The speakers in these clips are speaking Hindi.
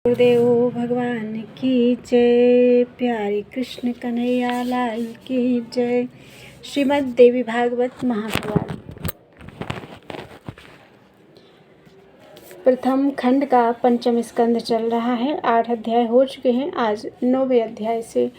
गुरुदेव भगवान की जय। प्यारे कृष्ण कन्हैया लाल की जय। श्रीमद् देवी भागवत महापुराण प्रथम खंड का पंचम स्कंद चल रहा है। 8 अध्याय हो चुके हैं। आज 9वें अध्याय से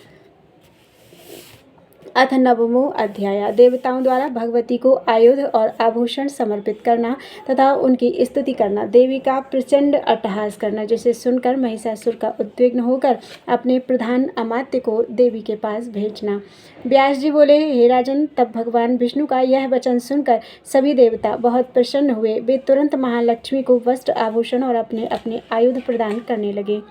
अथ नवमो अध्याय। देवताओं द्वारा भगवती को आयुध और आभूषण समर्पित करना तथा उनकी स्तुति करना, देवी का प्रचंड अट्टहास करना, जिसे सुनकर महिषासुर का उद्विग्न होकर अपने प्रधान अमात्य को देवी के पास भेजना। व्यास जी बोले, हे राजन, तब भगवान विष्णु का यह वचन सुनकर सभी देवता बहुत प्रसन्न हुए। वे तुरंत महालक्ष्मी को वस्त्र, आभूषण और अपने अपने आयुध प्रदान करने लगे।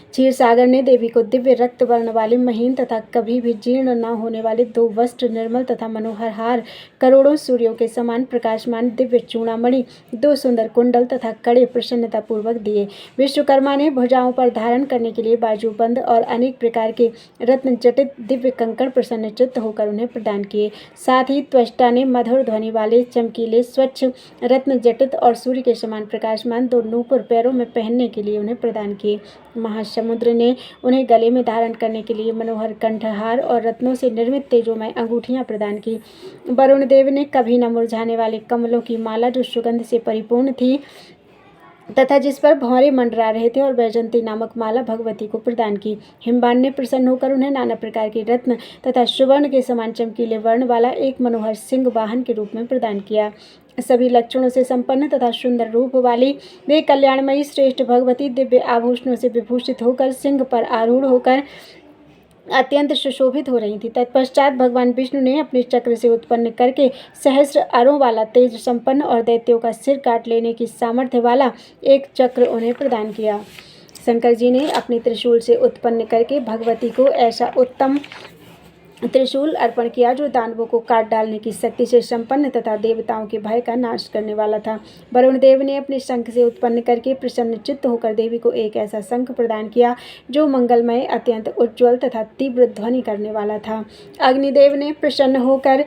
क्षीर सागर ने देवी को दिव्य रक्त वर्ण वाले महीन तथा कभी भी जीर्ण न होने वाले 2 वस्त्र, निर्मल तथा मनोहर हार, करोड़ों सूर्यों के समान प्रकाशमान दिव्य चूड़ामणि, 2 सुंदर कुंडल तथा कड़े प्रसन्नता पूर्वक दिए। विश्वकर्मा ने भुजाओं पर धारण करने के लिए बाजूबंद और अनेक प्रकार के रत्न जटित दिव्य कंकण प्रसन्नचित्त होकर उन्हें प्रदान किए। साथ ही त्वष्टा ने मधुर ध्वनि वाले चमकीले स्वच्छ रत्न जटित और सूर्य के समान प्रकाशमान 2 नूपुर पैरों में पहनने के लिए उन्हें प्रदान किए। महासमुद्र ने उन्हें गले में धारण करने के लिए मनोहर कंठहार और रत्नों से निर्मित तेजोमय अंगूठियां प्रदान की। वरुण देव ने कभी न मुरझाने वाले कमलों की माला, जो सुगंध से परिपूर्ण थी तथा जिस पर भौरे मंडरा रहे थे, और वैजंती नामक माला भगवती को प्रदान की। हिमवान ने प्रसन्न होकर उन्हें नाना प्रकार के रत्न तथा सुवर्ण के समान चमकीले वर्ण वाला एक मनोहर सिंह वाहन के रूप में प्रदान किया। सभी लक्षणों से संपन्न तथा सुंदर रूप वाली वे कल्याणमयी श्रेष्ठ भगवती दिव्य आभूषणों से विभूषित होकर सिंह पर आरूढ़ होकर अत्यंत सुशोभित हो रही थी। तत्पश्चात भगवान विष्णु ने अपने चक्र से उत्पन्न करके सहस्र अरों वाला तेज संपन्न और दैत्यों का सिर काट लेने की सामर्थ्य वाला एक चक्र उन्हें प्रदान किया। शंकर जी ने अपने त्रिशूल से उत्पन्न करके भगवती को ऐसा उत्तम त्रिशूल अर्पण किया जो दानवों को काट डालने की शक्ति से संपन्न तथा देवताओं के भय का नाश करने वाला था। वरुण देव ने अपने शंख से उत्पन्न करके प्रसन्न चित्त होकर देवी को एक ऐसा शंख प्रदान किया जो मंगलमय, अत्यंत उज्ज्वल तथा तीव्र ध्वनि करने वाला था। अग्निदेव ने प्रसन्न होकर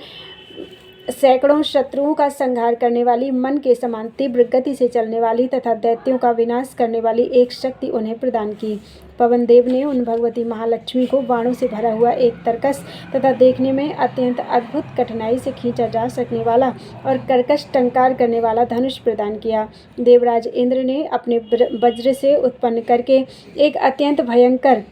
सैकड़ों शत्रुओं का संहार करने वाली, मन के समान तीव्र गति से चलने वाली तथा दैत्यों का विनाश करने वाली एक शक्ति उन्हें प्रदान की। पवन देव ने उन भगवती महालक्ष्मी को बाणों से भरा हुआ एक तरकस तथा देखने में अत्यंत अद्भुत, कठिनाई से खींचा जा सकने वाला और कर्कश टंकार करने वाला धनुष प्रदान किया। देवराज इंद्र ने अपने वज्र से उत्पन्न करके एक अत्यंत भयंकर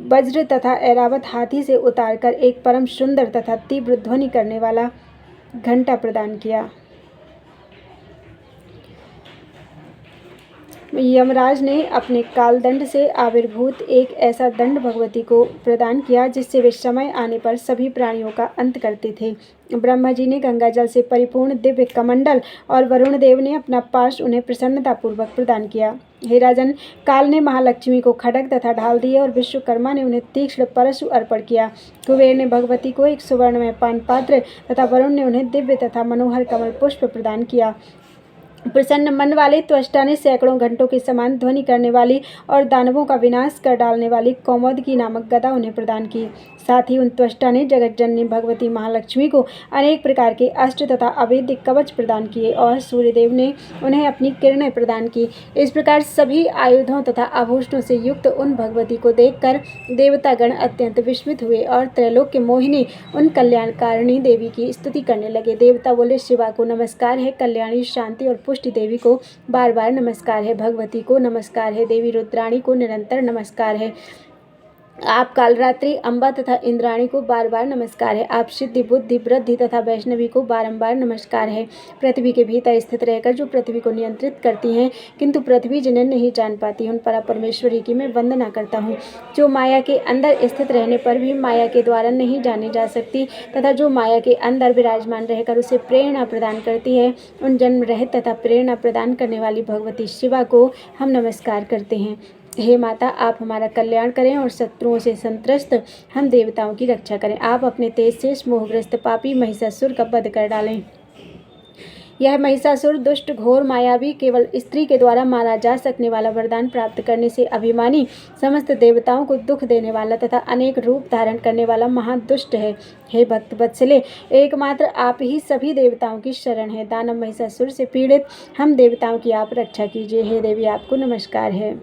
वज्र तथा ऐरावत हाथी से उतारकर एक परम सुंदर तथा तीव्र ध्वनि करने वाला घंटा प्रदान किया। यमराज ने अपने कालदंड से आविर्भूत एक ऐसा दंड भगवती को प्रदान किया जिससे वे समय आने पर सभी प्राणियों का अंत करते थे। ब्रह्मा जी ने गंगा जल से परिपूर्ण दिव्य कमंडल और वरुण देव ने अपना पाश उन्हें प्रसन्नतापूर्वक प्रदान किया। हे राजन, काल ने महालक्ष्मी को खड्ग तथा ढाल दिए और विश्वकर्मा ने उन्हें तीक्ष्ण परशु अर्पण किया। कुबेर ने भगवती को एक सुवर्ण में पान पात्र तथा वरुण ने उन्हें दिव्य तथा मनोहर कमल पुष्प प्रदान किया। प्रसन्न मन वाले त्वष्टा ने सैकड़ों घंटों के समान ध्वनि करने वाली और दानवों का विनाश कर डालने वाली कौमोदकी नामक गदा उन्हें प्रदान की। साथ ही उन त्वष्टा ने जगत जननी भगवती महालक्ष्मी को अनेक प्रकार के अष्ट तथा अवेद्य कवच प्रदान किए और सूर्यदेव ने उन्हें अपनी किरणें प्रदान की। इस प्रकार सभी आयुधों तथा आभूषणों से युक्त उन भगवती को देखकर देवतागण अत्यंत विस्मित हुए और त्रैलोक्य मोहिनी उन कल्याणकारिणी देवी की स्तुति करने लगे। देवता बोले, शिवा को नमस्कार है, कल्याणी, शांति और पुष्टि देवी को बार बार नमस्कार है, भगवती को नमस्कार है, देवी रुद्राणी को निरंतर नमस्कार है, आप कालरात्रि, अम्बा तथा इंद्राणी को बार बार नमस्कार है, आप सिद्धि, बुद्धि, वृद्धि तथा वैष्णवी को बारंबार नमस्कार है। पृथ्वी के भीतर स्थित रहकर जो पृथ्वी को नियंत्रित करती हैं किंतु पृथ्वी जिन्हें नहीं जान पाती, उन पर परमेश्वरी की मैं वंदना करता हूँ। जो माया के अंदर स्थित रहने पर भी माया के द्वारा नहीं जानी जा सकती तथा जो माया के अंदर विराजमान रहकर उसे प्रेरणा प्रदान करती है, उन जन्म रहित तथा प्रेरणा प्रदान करने वाली भगवती शिवा को हम नमस्कार करते हैं। हे माता, आप हमारा कल्याण करें और शत्रुओं से संत्रस्त हम देवताओं की रक्षा करें। आप अपने तेज से मोहग्रस्त पापी महिषासुर का वध कर डालें। यह महिषासुर दुष्ट घोर मायावी केवल स्त्री के द्वारा मारा जा सकने वाला वरदान प्राप्त करने से अभिमानी समस्त देवताओं को दुख देने वाला तथा अनेक रूप धारण करने वाला महादुष्ट है। हे भक्त वत्सले, एकमात्र आप ही सभी देवताओं की शरण है। दानव महिषासुर से पीड़ित हम देवताओं की आप रक्षा कीजिए। हे देवी, आपको नमस्कार है।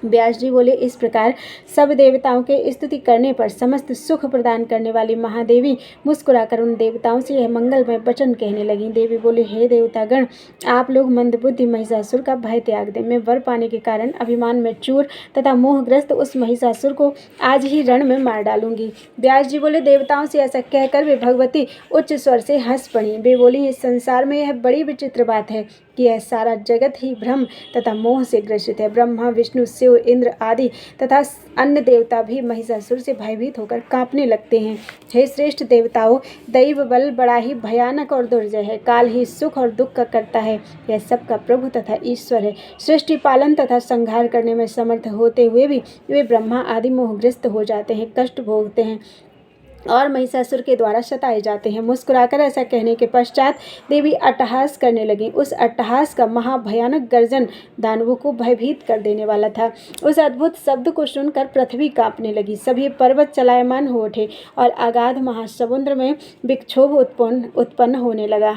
व्यास जी बोले, इस प्रकार सब देवताओं के स्तुति करने पर समस्त सुख प्रदान करने वाली महादेवी मुस्कुराकर उन देवताओं से यह मंगलमय वचन कहने लगी। देवी बोले, हे देवतागण, आप लोग मंदबुद्धि महिषासुर का भय त्याग दें। मैं वर पाने के कारण अभिमान में चूर तथा मोहग्रस्त उस महिषासुर को आज ही रण में मार डालूंगी। व्यास जी बोले, देवताओं से ऐसा कहकर वे भगवती उच्च स्वर से हंस पड़ी। वे बोली, इस संसार में यह बड़ी विचित्र बात है कि यह सारा जगत ही भ्रम तथा मोह से ग्रसित है। ब्रह्मा, विष्णु, शिव, इंद्र आदि तथा अन्य देवता भी महिषासुर से भयभीत होकर कांपने लगते हैं। हे श्रेष्ठ देवताओं, दैव बल बड़ा ही भयानक और दुर्जय है। काल ही सुख और दुख का करता है। यह सबका प्रभु तथा ईश्वर है। सृष्टि पालन तथा संहार करने में समर्थ होते हुए भी वे ब्रह्मा आदि मोहग्रस्त हो जाते हैं, कष्ट भोगते हैं और महिषासुर के द्वारा सताए जाते हैं। मुस्कुराकर ऐसा कहने के पश्चात देवी अट्टहास करने लगी। उस अट्टहास का महाभयानक गर्जन दानवों को भयभीत कर देने वाला था। उस अद्भुत शब्द को सुनकर पृथ्वी कांपने लगी। सभी पर्वत चलायमान हो उठे और अगाध महासमुद्र में विक्षोभ उत्पन्न होने लगा।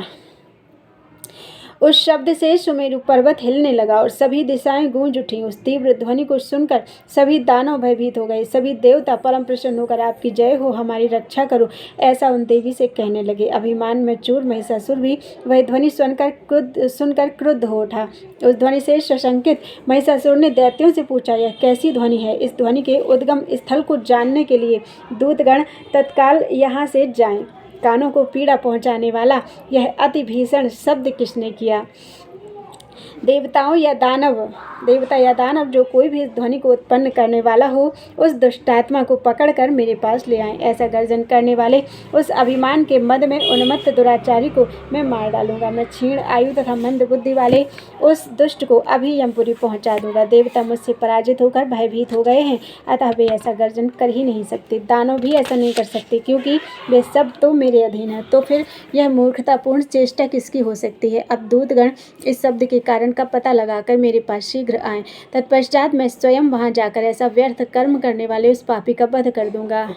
उस शब्द से सुमेरु पर्वत हिलने लगा और सभी दिशाएं गूंज उठी। उस तीव्र ध्वनि को सुनकर सभी दानव भयभीत हो गए। सभी देवता परम प्रसन्न होकर आपकी जय हो, हमारी रक्षा करो, ऐसा उन देवी से कहने लगे। अभिमान में चूर महिषासुर भी वह ध्वनि सुनकर क्रुद्ध हो उठा। उस ध्वनि से सशंकित महिषासुर ने दैत्यों से पूछा, यह कैसी ध्वनि है? इस ध्वनि के उद्गम स्थल को जानने के लिए दूतगण तत्काल यहाँ से जाएं। कानों को पीड़ा पहुंचाने वाला यह अति भीषण शब्द किसने किया? देवता या दानव जो कोई भी इस ध्वनि को उत्पन्न करने वाला हो, उस दुष्टात्मा को पकड़कर मेरे पास ले आएं। ऐसा गर्जन करने वाले उस अभिमान के मद में उन्मत्त दुराचारी को मैं मार डालूंगा। मैं क्षीण आयु तथा मंद बुद्धि वाले उस दुष्ट को अभी यमपुरी पहुंचा दूंगा। देवता मुझसे पराजित होकर भयभीत हो गए हैं, अतः वे ऐसा गर्जन कर ही नहीं सकते। दानव भी ऐसा नहीं कर सकते, क्योंकि वे सब तो मेरे अधीन है। तो फिर यह मूर्खतापूर्ण चेष्टा किसकी हो सकती है? अब दूतगण इस शब्द के कारण का पता लगाकर मेरे पास शीघ्र आएं। तत्पश्चात मैं स्वयं वहां जाकर ऐसा व्यर्थ कर्म करने वाले उस पापी का वध कर दूंगा।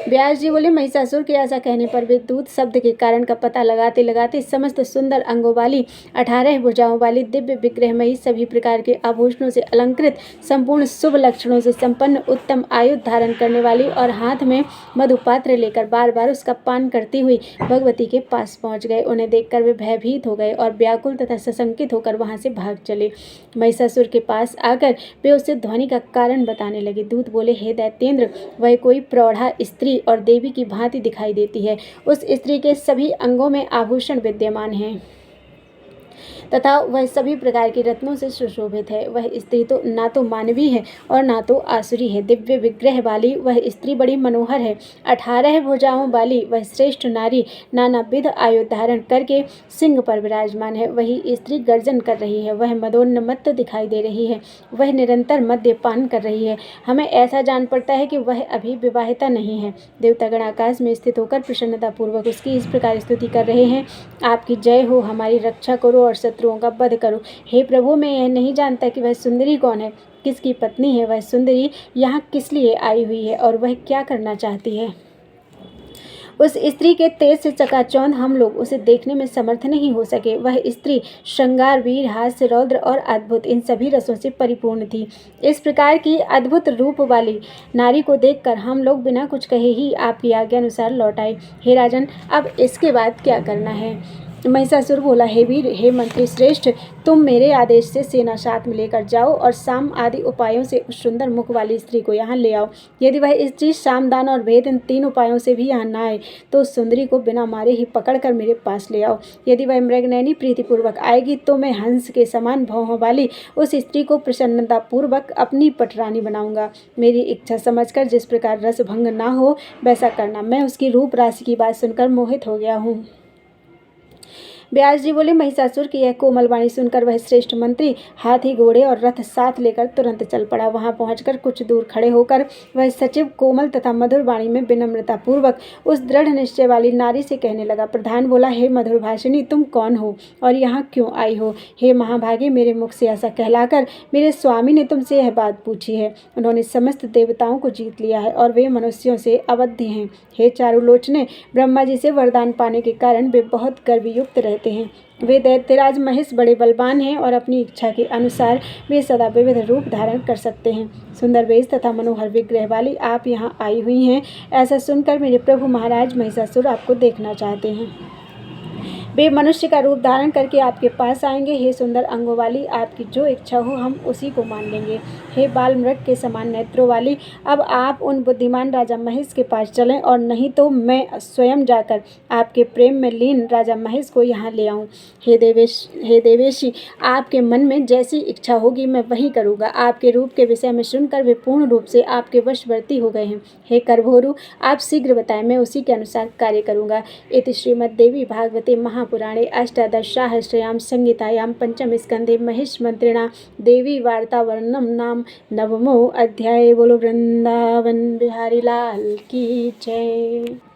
व्यास जी बोले, महिषासुर के ऐसा कहने पर वे दूत शब्द के कारण का पता लगाते लगाते समस्त सुंदर अंगों वाली, 18 भुजाओं वाली, दिव्य विग्रहमयी, सभी प्रकार के आभूषणों से अलंकृत, संपूर्ण शुभ लक्षणों से संपन्न, उत्तम आयुध धारण करने वाली और हाथ में मधुपात्र लेकर बार बार उसका पान करती हुई भगवती के पास पहुंच गए। उन्हें देखकर वे भयभीत हो गए और व्याकुल तथा सशंकित होकर वहां से भाग चले। महिषासुर के पास आकर वे उसे ध्वनि का कारण बताने लगे। दूत बोले, हे दैत्येंद्र, वह कोई प्रौढ़ा स्त्री और देवी की भांति दिखाई देती है। उस स्त्री के सभी अंगों में आभूषण विद्यमान हैं तथा वह सभी प्रकार के रत्नों से सुशोभित है। वह स्त्री तो ना तो मानवी है और ना तो आसुरी है। दिव्य विग्रह वाली वह स्त्री बड़ी मनोहर है। 18 भुजाओं वाली वह श्रेष्ठ नारी नानाविध आयुध धारण करके सिंह पर विराजमान है। वही स्त्री गर्जन कर रही है। वह मदोन्मत्त दिखाई दे रही है। वह निरंतर मद्यपान कर रही है। हमें ऐसा जान पड़ता है कि वह अभी विवाहिता नहीं है। देवतागण आकाश में स्थित होकर प्रसन्नतापूर्वक उसकी इस प्रकार स्तुति कर रहे हैं, आपकी जय हो, हमारी रक्षा करो और शत्रुओं का वध करो। हे प्रभु, मैं यह नहीं जानता कि वह सुंदरी कौन है, किसकी पत्नी है। वह सुंदरी यहाँ किस लिए आई हुई है और वह क्या करना चाहती है? उस स्त्री के तेज से चकाचौंध हम लोग उसे देखने में समर्थ नहीं हो सके। वह स्त्री श्रृंगार, वीर, हास्य, रौद्र और अद्भुत, इन सभी रसों से परिपूर्ण थी। इस प्रकार की अद्भुत रूप वाली नारी को देखकर हम लोग बिना कुछ कहे ही आपकी आज्ञा अनुसार लौट आए। हे राजन, अब इसके बाद क्या करना है? महिषासुर बोला, हे वीर, हे मंत्री श्रेष्ठ, तुम मेरे आदेश से सेना साथ में लेकर जाओ और साम आदि उपायों से उस सुंदर मुख वाली स्त्री को यहाँ ले आओ। यदि वह स्त्री साम, दान और भेद इन 3 उपायों से भी यहाँ न आए तो उस सुंदरी को बिना मारे ही पकड़कर मेरे पास ले आओ। यदि वह मृगनयनी प्रीतिपूर्वक आएगी तो मैं हंस के समान भौहों वाली उस स्त्री को प्रसन्नतापूर्वक अपनी पटरानी बनाऊंगा। मेरी इच्छा समझकर जिस प्रकार रस भंग ना हो वैसा करना। मैं उसकी रूप राशि की बात सुनकर मोहित हो गया हूँ। व्यास जी बोले, महिषासुर की यह कोमल वाणी सुनकर वह श्रेष्ठ मंत्री हाथी, घोड़े और रथ साथ लेकर तुरंत चल पड़ा। वहां पहुंचकर कुछ दूर खड़े होकर वह सचिव कोमल तथा मधुर वाणी में विनम्रता पूर्वक उस दृढ़ निश्चय वाली नारी से कहने लगा। प्रधान बोला, हे मधुर भाषिणी, तुम कौन हो और यहाँ क्यों आई हो? हे महाभागे, मेरे मुख से ऐसा कहलाकर मेरे स्वामी ने तुमसे यह बात पूछी है। उन्होंने समस्त देवताओं को जीत लिया है और वे मनुष्यों से अवध्य हैं। हे चारुलोचने, ब्रह्मा जी से वरदान पाने के कारण वे बहुत गर्वयुक्त रहते हैं। वे दैत्यराज महेश बड़े बलवान हैं और अपनी इच्छा के अनुसार वे सदा विविध रूप धारण कर सकते हैं। सुंदर वेश तथा मनोहर विग्रह वाली आप यहाँ आई हुई हैं, ऐसा सुनकर मेरे प्रभु महाराज महिषासुर आपको देखना चाहते हैं। वे मनुष्य का रूप धारण करके आपके पास आएंगे। हे सुंदर अंगों वाली, आपकी जो इच्छा हो हम उसी को मान लेंगे। हे बाल मृग के समान नेत्रों वाली, अब आप उन बुद्धिमान राजा महेश के पास चलें, और नहीं तो मैं स्वयं जाकर आपके प्रेम में लीन राजा महेश को यहाँ ले आऊँ। हे देवेशी, आपके मन में जैसी इच्छा होगी मैं वही करूँगा। आपके रूप के विषय में सुनकर वे पूर्ण रूप से आपके वशवर्ती हो गए हैं। हे करभोरु, आप शीघ्र बताएं, मैं उसी के अनुसार कार्य करूँगा। इति श्रीमद्देवी भागवते महापुराणे अष्टादशसहस्रयां संहितायां पंचम स्कंधे महेशमंत्रिणा देवी वार्तावर्णनम नाम नवमो अध्याय। बोलो वृंदावन बिहारी लाल की जय।